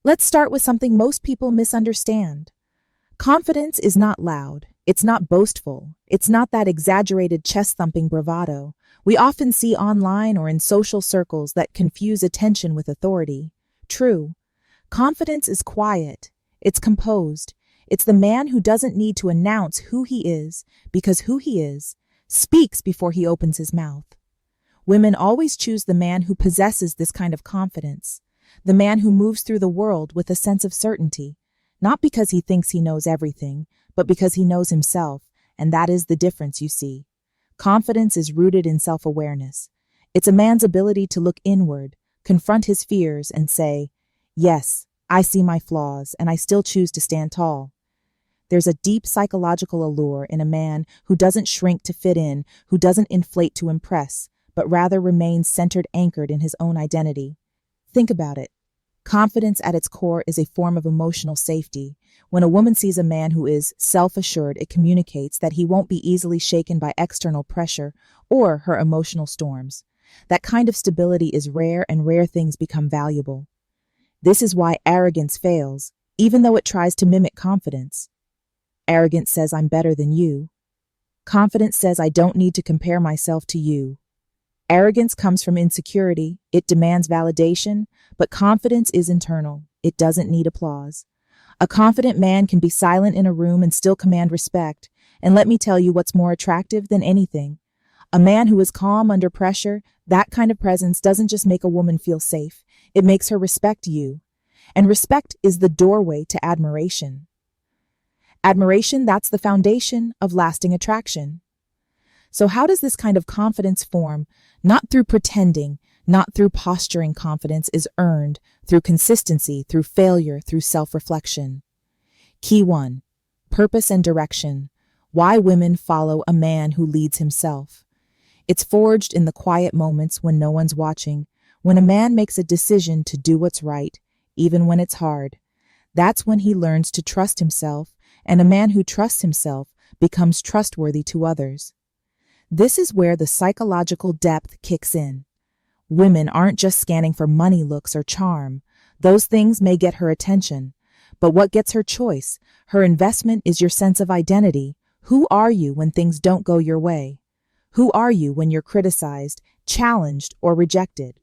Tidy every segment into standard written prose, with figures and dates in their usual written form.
Let's start with something most people misunderstand. Confidence is not loud. It's not boastful. It's not that exaggerated chest-thumping bravado we often see online or in social circles that confuse attention with authority. True, confidence is quiet. It's composed. It's the man who doesn't need to announce who he is, because who he is speaks before he opens his mouth. Women always choose the man who possesses this kind of confidence, the man who moves through the world with a sense of certainty, not because he thinks he knows everything, but because he knows himself, and that is the difference, you see. Confidence is rooted in self-awareness. It's a man's ability to look inward, confront his fears, and say, "Yes, I see my flaws, and I still choose to stand tall." There's a deep psychological allure in a man who doesn't shrink to fit in, who doesn't inflate to impress, but rather remains centered, anchored in his own identity. Think about it. Confidence at its core is a form of emotional safety. When a woman sees a man who is self-assured, it communicates that he won't be easily shaken by external pressure or her emotional storms. That kind of stability is rare, and rare things become valuable. This is why arrogance fails, even though it tries to mimic confidence. Arrogance says, "I'm better than you." Confidence says, "I don't need to compare myself to you." Arrogance comes from insecurity. It demands validation, but confidence is internal. It doesn't need applause. A confident man can be silent in a room and still command respect. And let me tell you what's more attractive than anything. A man who is calm under pressure, that kind of presence doesn't just make a woman feel safe. It makes her respect you. And respect is the doorway to admiration. Admiration, that's the foundation of lasting attraction. So how does this kind of confidence form? Not through pretending, not through posturing. Confidence is earned through consistency, through failure, through self-reflection. Key 1. Purpose and direction. Why women follow a man who leads himself. It's forged in the quiet moments when no one's watching, when a man makes a decision to do what's right, even when it's hard. That's when he learns to trust himself, and a man who trusts himself becomes trustworthy to others. This is where the psychological depth kicks in. Women aren't just scanning for money, looks, or charm. Those things may get her attention. But what gets her choice, her investment, is your sense of identity. Who are you when things don't go your way? Who are you when you're criticized, challenged, or rejected?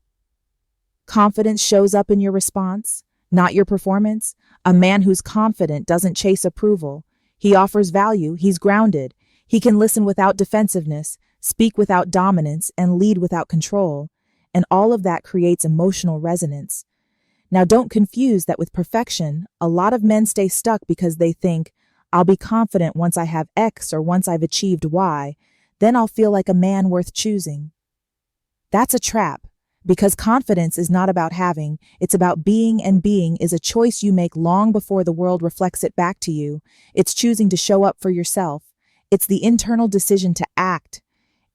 Confidence shows up in your response, not your performance. A man who's confident doesn't chase approval. He offers value. He's grounded. He can listen without defensiveness, speak without dominance, and lead without control. And all of that creates emotional resonance. Now, don't confuse that with perfection. A lot of men stay stuck because they think, "I'll be confident once I have X, or once I've achieved Y. Then I'll feel like a man worth choosing." That's a trap, because confidence is not about having, it's about being, and being is a choice you make long before the world reflects it back to you. It's choosing to show up for yourself. It's the internal decision to act.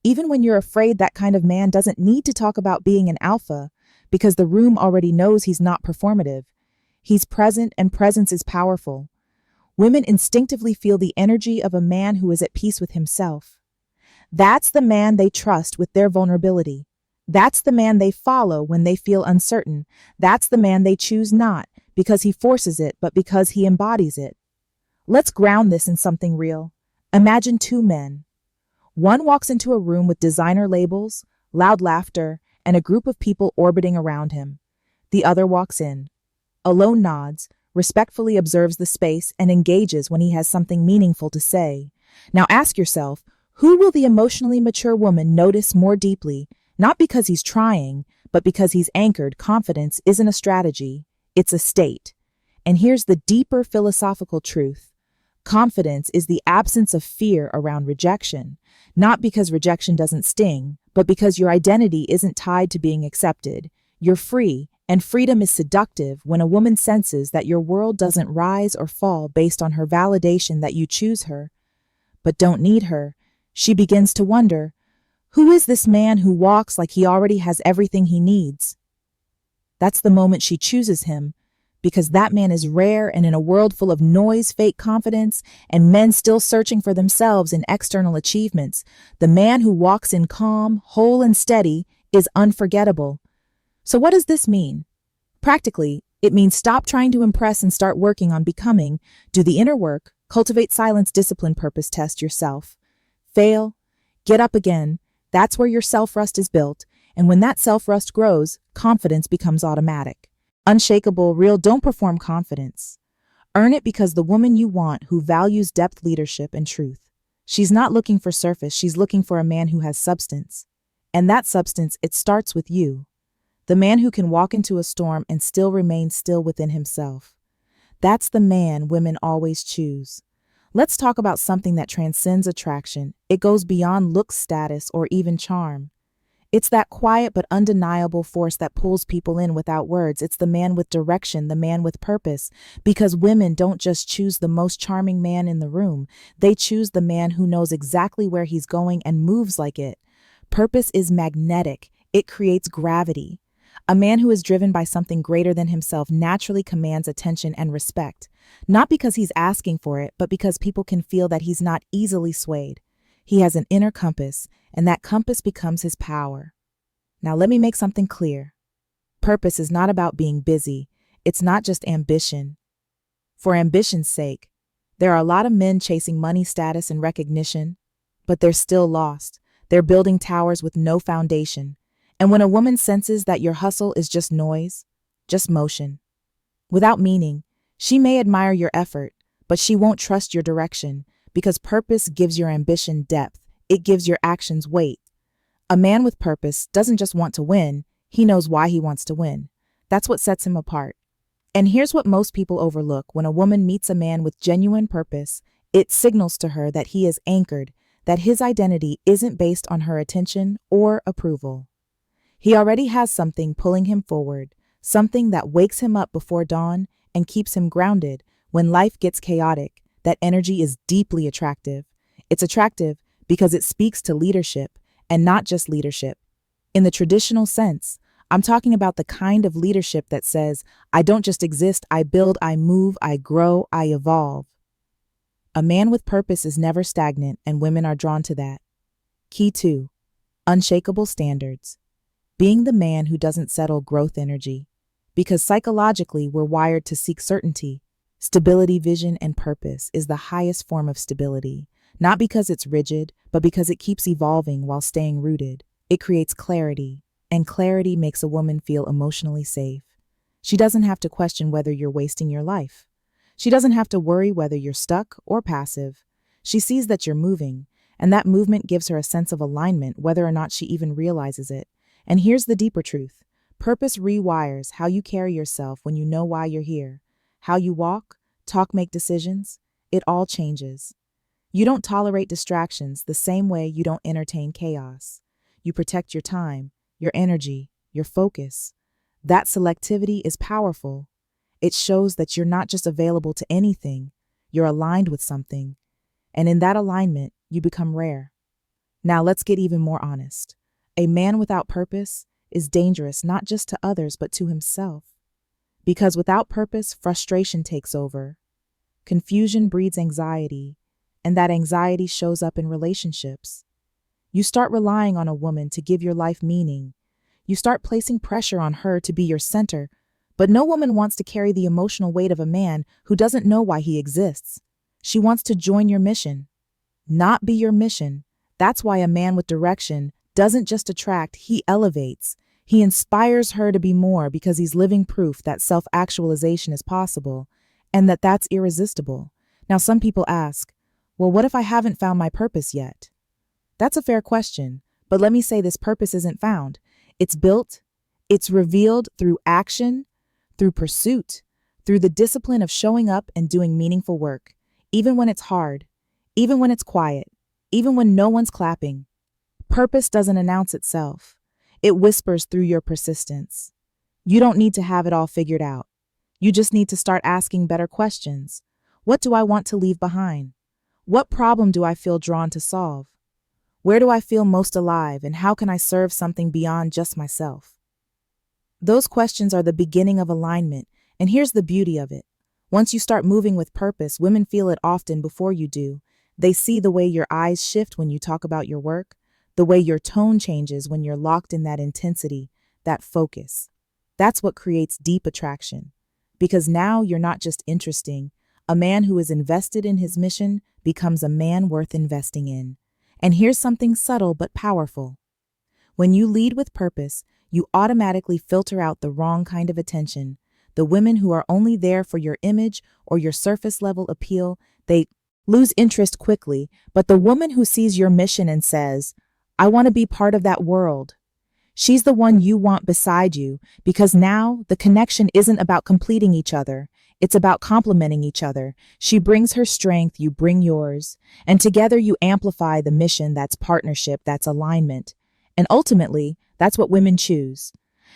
Even when you're afraid, that kind of man doesn't need to talk about being an alpha, because the room already knows he's not performative. He's present, and presence is powerful. Women instinctively feel the energy of a man who is at peace with himself. That's the man they trust with their vulnerability. That's the man they follow when they feel uncertain. That's the man they choose not because he forces it, but because he embodies it. Let's ground this in something real. Imagine two men. One walks into a room with designer labels, loud laughter, and a group of people orbiting around him. The other walks in. Alone, nods, respectfully observes the space, and engages when he has something meaningful to say. Now ask yourself, who will the emotionally mature woman notice more deeply? Not because he's trying, but because he's anchored. Confidence isn't a strategy, it's a state. And here's the deeper philosophical truth. Confidence is the absence of fear around rejection, not because rejection doesn't sting, but because your identity isn't tied to being accepted. You're free, and freedom is seductive when a woman senses that your world doesn't rise or fall based on her validation, that you choose her, but don't need her. She begins to wonder, who is this man who walks like he already has everything he needs? That's the moment she chooses him, because that man is rare, and in a world full of noise, fake confidence, and men still searching for themselves in external achievements, the man who walks in calm, whole, and steady is unforgettable. So what does this mean? Practically, It means stop trying to impress and start working on becoming. Do the inner work, cultivate silence, discipline, purpose, test yourself. Fail, get up again. That's where your self-trust is built. And when that self-trust grows, confidence becomes automatic. Unshakable, real, don't perform confidence. Earn it because the woman you want who values depth, leadership, and truth. She's not looking for surface, she's looking for a man who has substance. And that substance, it starts with you. The man who can walk into a storm and still remain still within himself. That's the man women always choose. Let's talk about something that transcends attraction. It goes beyond looks, status, or even charm. It's that quiet but undeniable force that pulls people in without words. It's the man with direction, the man with purpose. Because women don't just choose the most charming man in the room. They choose the man who knows exactly where he's going and moves like it. Purpose is magnetic. It creates gravity. A man who is driven by something greater than himself naturally commands attention and respect. Not because he's asking for it, but because people can feel that he's not easily swayed. He has an inner compass, and that compass becomes his power. Now let me make something clear. Purpose is not about being busy. It's not just ambition. For ambition's sake, there are a lot of men chasing money, status, and recognition, but they're still lost. They're building towers with no foundation. And when a woman senses that your hustle is just noise, just motion, without meaning, she may admire your effort, but she won't trust your direction. Because purpose gives your ambition depth. It gives your actions weight. A man with purpose doesn't just want to win, he knows why he wants to win. That's what sets him apart. And here's what most people overlook. When a woman meets a man with genuine purpose, it signals to her that he is anchored, that his identity isn't based on her attention or approval. He already has something pulling him forward, something that wakes him up before dawn and keeps him grounded when life gets chaotic. That energy is deeply attractive. It's attractive because it speaks to leadership, and not just leadership. In the traditional sense, I'm talking about the kind of leadership that says, I don't just exist, I build, I move, I grow, I evolve. A man with purpose is never stagnant, and women are drawn to that. Key 2. Unshakable standards. Being the man who doesn't settle, growth energy. Because psychologically, we're wired to seek certainty. Stability, vision, and purpose is the highest form of stability, not because it's rigid, but because it keeps evolving while staying rooted. It creates clarity, and clarity makes a woman feel emotionally safe. She doesn't have to question whether you're wasting your life. She doesn't have to worry whether you're stuck or passive. She sees that you're moving, and that movement gives her a sense of alignment, whether or not she even realizes it. And here's the deeper truth. Purpose rewires how you carry yourself when you know why you're here. How you walk, talk, make decisions, it all changes. You don't tolerate distractions the same way you don't entertain chaos. You protect your time, your energy, your focus. That selectivity is powerful. It shows that you're not just available to anything, you're aligned with something. And in that alignment, you become rare. Now let's get even more honest. A man without purpose is dangerous not just to others but to himself. Because without purpose, frustration takes over. Confusion breeds anxiety, and that anxiety shows up in relationships. You start relying on a woman to give your life meaning. You start placing pressure on her to be your center, but no woman wants to carry the emotional weight of a man who doesn't know why he exists. She wants to join your mission, not be your mission. That's why a man with direction doesn't just attract, he elevates. He inspires her to be more because he's living proof that self-actualization is possible and that that's irresistible. Now, some people ask, well, what if I haven't found my purpose yet? That's a fair question, but let me say this: purpose isn't found. It's built, it's revealed through action, through pursuit, through the discipline of showing up and doing meaningful work, even when it's hard, even when it's quiet, even when no one's clapping. Purpose doesn't announce itself. It whispers through your persistence. You don't need to have it all figured out. You just need to start asking better questions. What do I want to leave behind? What problem do I feel drawn to solve? Where do I feel most alive, and how can I serve something beyond just myself? Those questions are the beginning of alignment, and here's the beauty of it. Once you start moving with purpose, women feel it often before you do. They see the way your eyes shift when you talk about your work, the way your tone changes when you're locked in that intensity, that focus. That's what creates deep attraction. because now you're not just interesting. A man who is invested in his mission becomes a man worth investing in. And here's something subtle but powerful. When you lead with purpose, you automatically filter out the wrong kind of attention. The women who are only there for your image or your surface level appeal, they lose interest quickly. But the woman who sees your mission and says, I want to be part of that world, she's the one you want beside you, because now the connection isn't about completing each other. It's about complementing each other. She brings her strength, you bring yours. And together you amplify the mission. That's partnership, that's alignment. And ultimately, that's what women choose.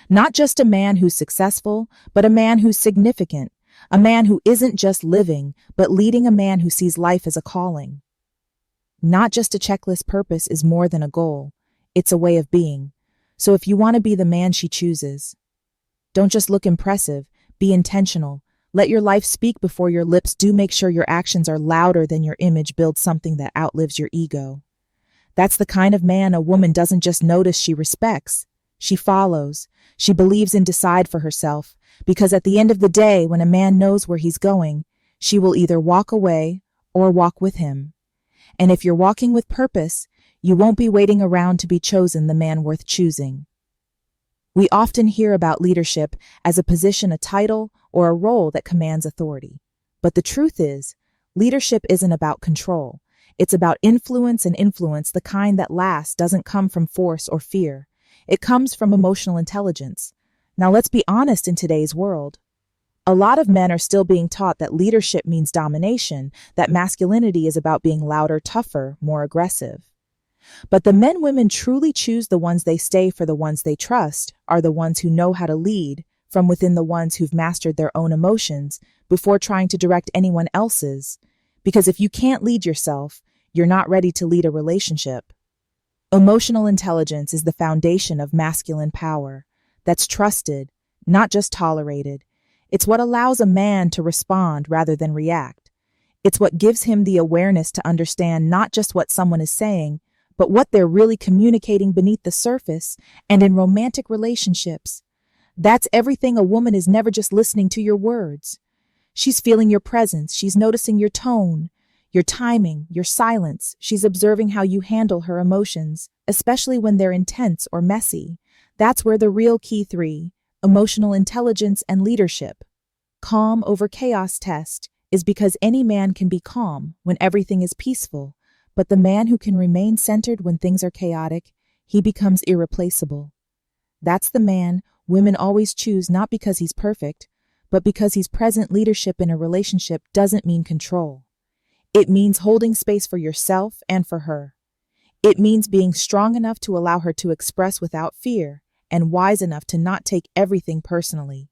Not just a man who's successful, but a man who's significant. A man who isn't just living, but leading, a man who sees life as a calling. Not just a checklist. Purpose is more than a goal. It's a way of being. So if you want to be the man she chooses, don't just look impressive, be intentional. Let your life speak before your lips do. Make sure your actions are louder than your image. Build something that outlives your ego. That's the kind of man a woman doesn't just notice, she respects. She follows. She believes and decide for herself. Because at the end of the day, when a man knows where he's going, she will either walk away or walk with him. And if you're walking with purpose, you won't be waiting around to be chosen the man worth choosing. We often hear about leadership as a position, a title, or a role that commands authority. But the truth is, leadership isn't about control. It's about influence, and influence, the kind that lasts, doesn't come from force or fear. It comes from emotional intelligence. Now let's be honest, in today's world, a lot of men are still being taught that leadership means domination, that masculinity is about being louder, tougher, more aggressive. But the men women truly choose, the ones they stay for, the ones they trust, are the ones who know how to lead from within, the ones who've mastered their own emotions before trying to direct anyone else's. Because if you can't lead yourself, you're not ready to lead a relationship. Emotional intelligence is the foundation of masculine power that's trusted, not just tolerated. It's what allows a man to respond rather than react. It's what gives him the awareness to understand not just what someone is saying, but what they're really communicating beneath the surface. And in romantic relationships, that's everything. A woman is never just listening to your words. She's feeling your presence. She's noticing your tone, your timing, your silence. She's observing how you handle her emotions, especially when they're intense or messy. That's where the real key three, emotional intelligence and leadership, calm over chaos test, is because any man can be calm when everything is peaceful, but the man who can remain centered when things are chaotic, he becomes irreplaceable. That's the man women always choose, not because he's perfect, but because he's present. Leadership in a relationship doesn't mean control. It means holding space for yourself and for her. It means being strong enough to allow her to express without fear, and wise enough to not take everything personally.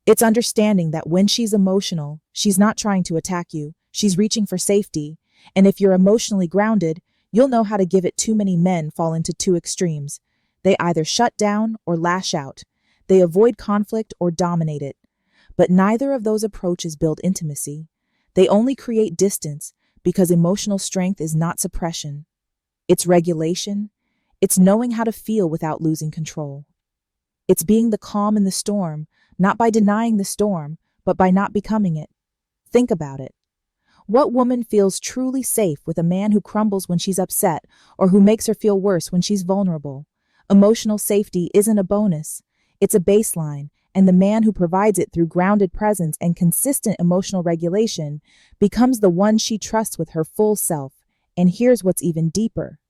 It's understanding that when she's emotional, she's not trying to attack you, she's reaching for safety. And if you're emotionally grounded, you'll know how to give it. Too many men fall into two extremes. They either shut down or lash out. They avoid conflict or dominate it. But neither of those approaches build intimacy. They only create distance, because emotional strength is not suppression. It's regulation. It's knowing how to feel without losing control. It's being the calm in the storm, not by denying the storm, but by not becoming it. Think about it. What woman feels truly safe with a man who crumbles when she's upset, or who makes her feel worse when she's vulnerable? Emotional safety isn't a bonus. It's a baseline, and the man who provides it through grounded presence and consistent emotional regulation becomes the one she trusts with her full self. And here's what's even deeper.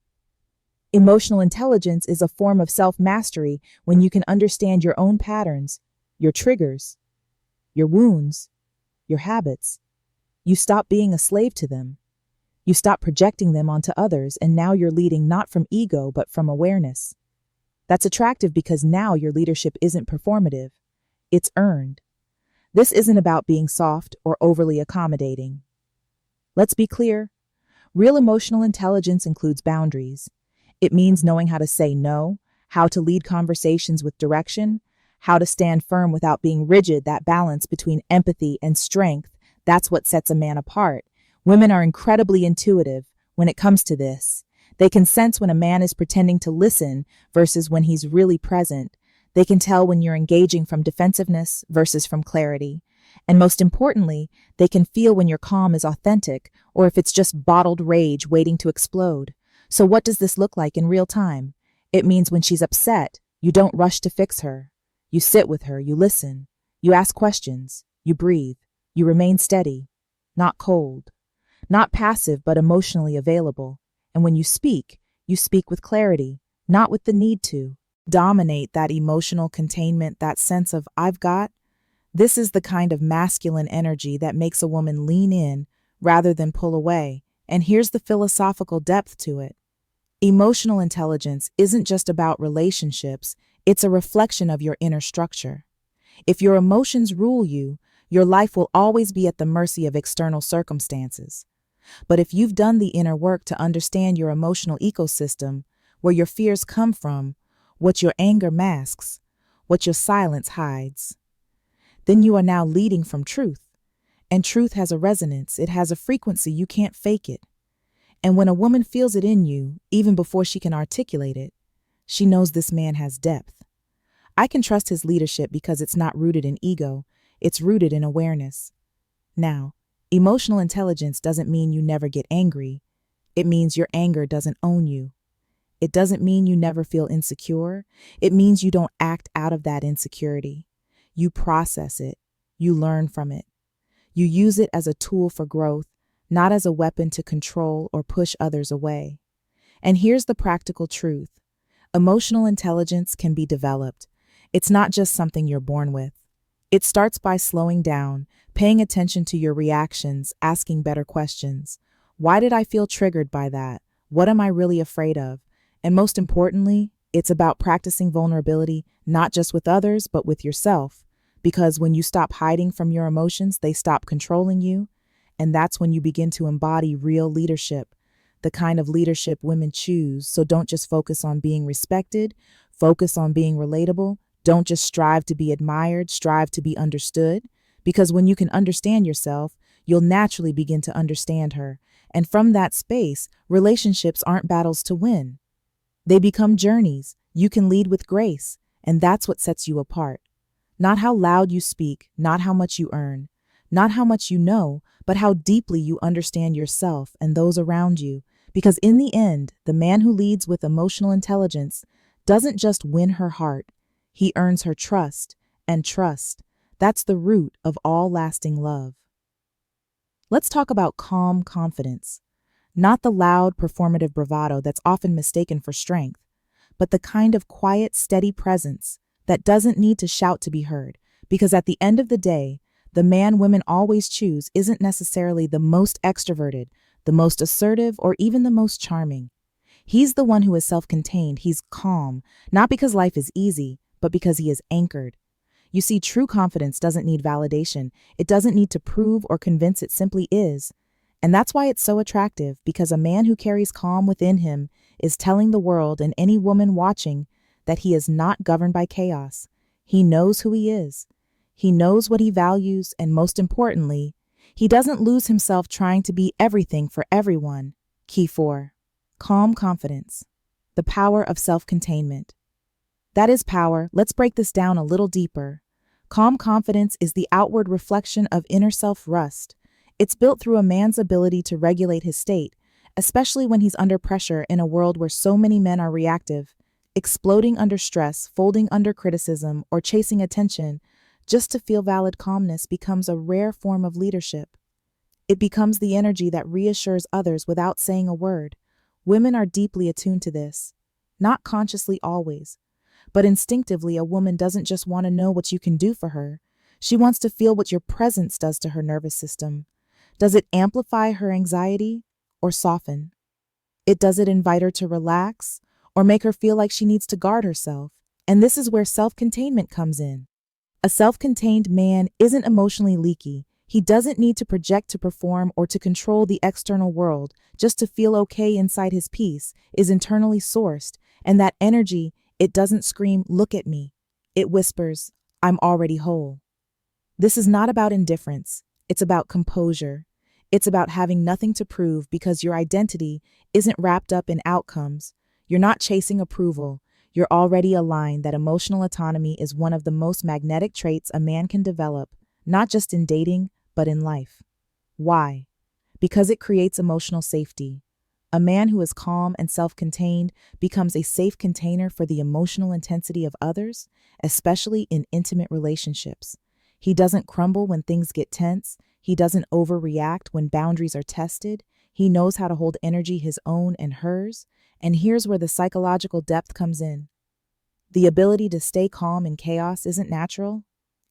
Emotional intelligence is a form of self-mastery when you can understand your own patterns, your triggers, your wounds, your habits. You stop being a slave to them. You stop projecting them onto others, and now you're leading not from ego but from awareness. That's attractive because now your leadership isn't performative. It's earned. This isn't about being soft or overly accommodating. Let's be clear. Real emotional intelligence includes boundaries. It means knowing how to say no, how to lead conversations with direction, how to stand firm without being rigid. That balance between empathy and strength, that's what sets a man apart. Women are incredibly intuitive when it comes to this. They can sense when a man is pretending to listen versus when he's really present. They can tell when you're engaging from defensiveness versus from clarity. And most importantly, they can feel when your calm is authentic or if it's just bottled rage waiting to explode. So what does this look like in real time? It means when she's upset, you don't rush to fix her. You sit with her, you listen, you ask questions, you breathe, you remain steady, not cold, not passive, but emotionally available. And when you speak with clarity, not with the need to dominate. That emotional containment, that sense of I've got. This is the kind of masculine energy that makes a woman lean in rather than pull away. And here's the philosophical depth to it. Emotional intelligence isn't just about relationships, it's a reflection of your inner structure. If your emotions rule you, your life will always be at the mercy of external circumstances. But if you've done the inner work to understand your emotional ecosystem, where your fears come from, what your anger masks, what your silence hides, then you are now leading from truth. And truth has a resonance, it has a frequency, you can't fake it. And when a woman feels it in you, even before she can articulate it, she knows this man has depth. I can trust his leadership because it's not rooted in ego, it's rooted in awareness. Now, emotional intelligence doesn't mean you never get angry. It means your anger doesn't own you. It doesn't mean you never feel insecure. It means you don't act out of that insecurity. You process it. You learn from it. You use it as a tool for growth, not as a weapon to control or push others away. And here's the practical truth. Emotional intelligence can be developed. It's not just something you're born with. It starts by slowing down, paying attention to your reactions, asking better questions. Why did I feel triggered by that? What am I really afraid of? And most importantly, it's about practicing vulnerability, not just with others, but with yourself. Because when you stop hiding from your emotions, they stop controlling you. And that's when you begin to embody real leadership, the kind of leadership women choose. So don't just focus on being respected, focus on being relatable. Don't just strive to be admired, strive to be understood. Because when you can understand yourself, you'll naturally begin to understand her. And from that space, relationships aren't battles to win. They become journeys. You can lead with grace, and that's what sets you apart. Not how loud you speak, not how much you earn, not how much you know, but how deeply you understand yourself and those around you. Because in the end, the man who leads with emotional intelligence doesn't just win her heart, he earns her trust, and trust, that's the root of all lasting love. Let's talk about calm confidence. Not the loud, performative bravado that's often mistaken for strength, but the kind of quiet, steady presence that doesn't need to shout to be heard. Because at the end of the day, the man women always choose isn't necessarily the most extroverted, the most assertive, or even the most charming. He's the one who is self-contained. He's calm, not because life is easy, but because he is anchored. You see, true confidence doesn't need validation. It doesn't need to prove or convince, it simply is. And that's why it's so attractive, because a man who carries calm within him is telling the world and any woman watching that he is not governed by chaos. He knows who he is. He knows what he values, and most importantly, he doesn't lose himself trying to be everything for everyone. Key 4. Calm confidence. The power of self-containment. That is power. Let's break this down a little deeper. Calm confidence is the outward reflection of inner self-trust. It's built through a man's ability to regulate his state, especially when he's under pressure in a world where so many men are reactive, exploding under stress, folding under criticism, or chasing attention. Just to feel valid. Calmness becomes a rare form of leadership. It becomes the energy that reassures others without saying a word. Women are deeply attuned to this, not consciously always, but instinctively. A woman doesn't just want to know what you can do for her. She wants to feel what your presence does to her nervous system. Does it amplify her anxiety or soften? Does it invite her to relax or make her feel like she needs to guard herself? And this is where self-containment comes in. A self-contained man isn't emotionally leaky. He doesn't need to project to perform or to control the external world just to feel okay inside. His peace is internally sourced, and that energy, it doesn't scream, "Look at me." It whispers, "I'm already whole." This is not about indifference. It's about composure. It's about having nothing to prove, because your identity isn't wrapped up in outcomes. You're not chasing approval. You're already aligned. That emotional autonomy is one of the most magnetic traits a man can develop, not just in dating, but in life. Why? Because it creates emotional safety. A man who is calm and self-contained becomes a safe container for the emotional intensity of others, especially in intimate relationships. He doesn't crumble when things get tense. He doesn't overreact when boundaries are tested. He knows how to hold energy his own and hers. And here's where the psychological depth comes in. The ability to stay calm in chaos isn't natural.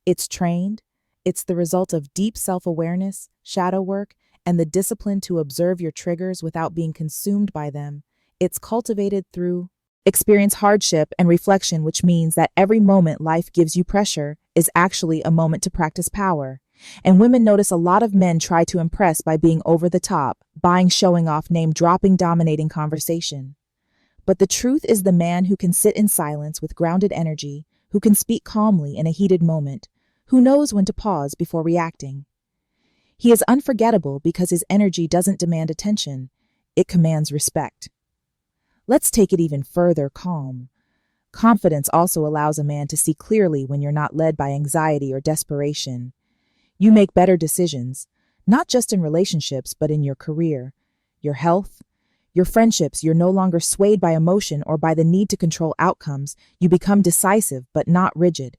It's trained. It's the result of deep self-awareness, shadow work, and the discipline to observe your triggers without being consumed by them. It's cultivated through experience, hardship, and reflection, which means that every moment life gives you pressure is actually a moment to practice power. And women notice a lot of men try to impress by being over the top, buying, showing off, name-dropping, dominating conversation. But the truth is the man who can sit in silence with grounded energy, who can speak calmly in a heated moment, who knows when to pause before reacting. He is unforgettable because his energy doesn't demand attention, it commands respect. Let's take it even further, calm. Confidence also allows a man to see clearly when you're not led by anxiety or desperation. You make better decisions, not just in relationships, but in your career, your health, your friendships. You're no longer swayed by emotion or by the need to control outcomes. You become decisive but not rigid,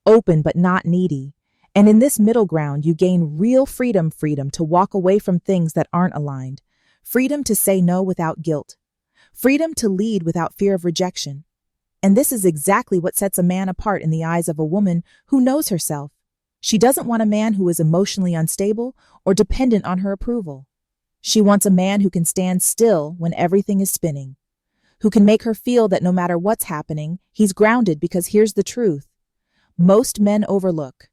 open but not needy. And in this middle ground, you gain real freedom to walk away from things that aren't aligned, freedom to say no without guilt, freedom to lead without fear of rejection. And this is exactly what sets a man apart in the eyes of a woman who knows herself. She doesn't want a man who is emotionally unstable or dependent on her approval. She wants a man who can stand still when everything is spinning, who can make her feel that no matter what's happening, he's grounded. Because here's the truth. Most men overlook.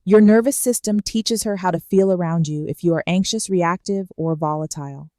Your nervous system teaches her how to feel around you if you are anxious, reactive, or volatile.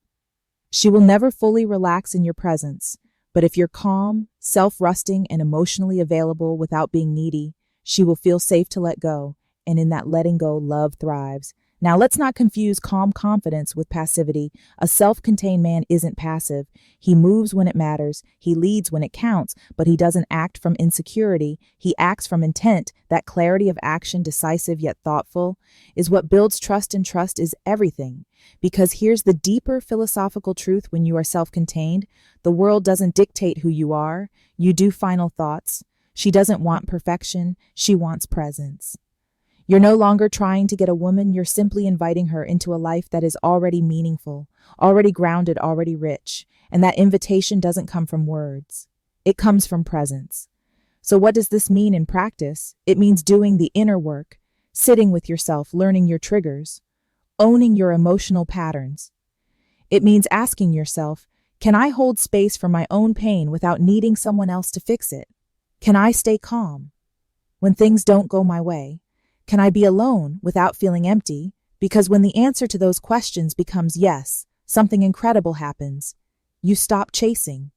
She will never fully relax in your presence, but if you're calm, self-rusting, and emotionally available without being needy, she will feel safe to let go, and in that letting go, love thrives. Now, let's not confuse calm confidence with passivity. A self-contained man isn't passive. He moves when it matters. He leads when it counts, but he doesn't act from insecurity. He acts from intent. That clarity of action, decisive yet thoughtful, is what builds trust, and trust is everything. Because here's the deeper philosophical truth: when you are self-contained, the world doesn't dictate who you are. You do. Final thoughts. She doesn't want perfection. She wants presence. You're no longer trying to get a woman, you're simply inviting her into a life that is already meaningful, already grounded, already rich. And that invitation doesn't come from words. It comes from presence. So what does this mean in practice? It means doing the inner work, sitting with yourself, learning your triggers, owning your emotional patterns. It means asking yourself, can I hold space for my own pain without needing someone else to fix it? Can I stay calm when things don't go my way? Can I be alone without feeling empty? Because when the answer to those questions becomes yes, something incredible happens. You stop chasing.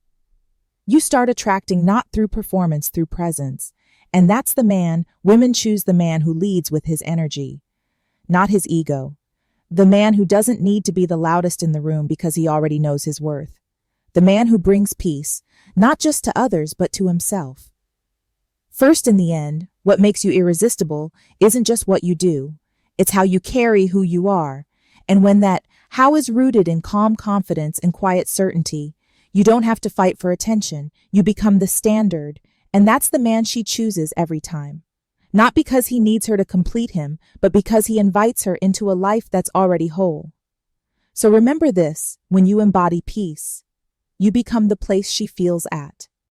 You start attracting, not through performance, through presence. And that's the man. Women choose the man who leads with his energy, not his ego. The man who doesn't need to be the loudest in the room because he already knows his worth. The man who brings peace, not just to others, but to himself. First, in the end, what makes you irresistible isn't just what you do, it's how you carry who you are. And when that how is rooted in calm confidence and quiet certainty, you don't have to fight for attention, you become the standard, and that's the man she chooses every time. Not because he needs her to complete him, but because he invites her into a life that's already whole. So remember this: when you embody peace, you become the place she feels at.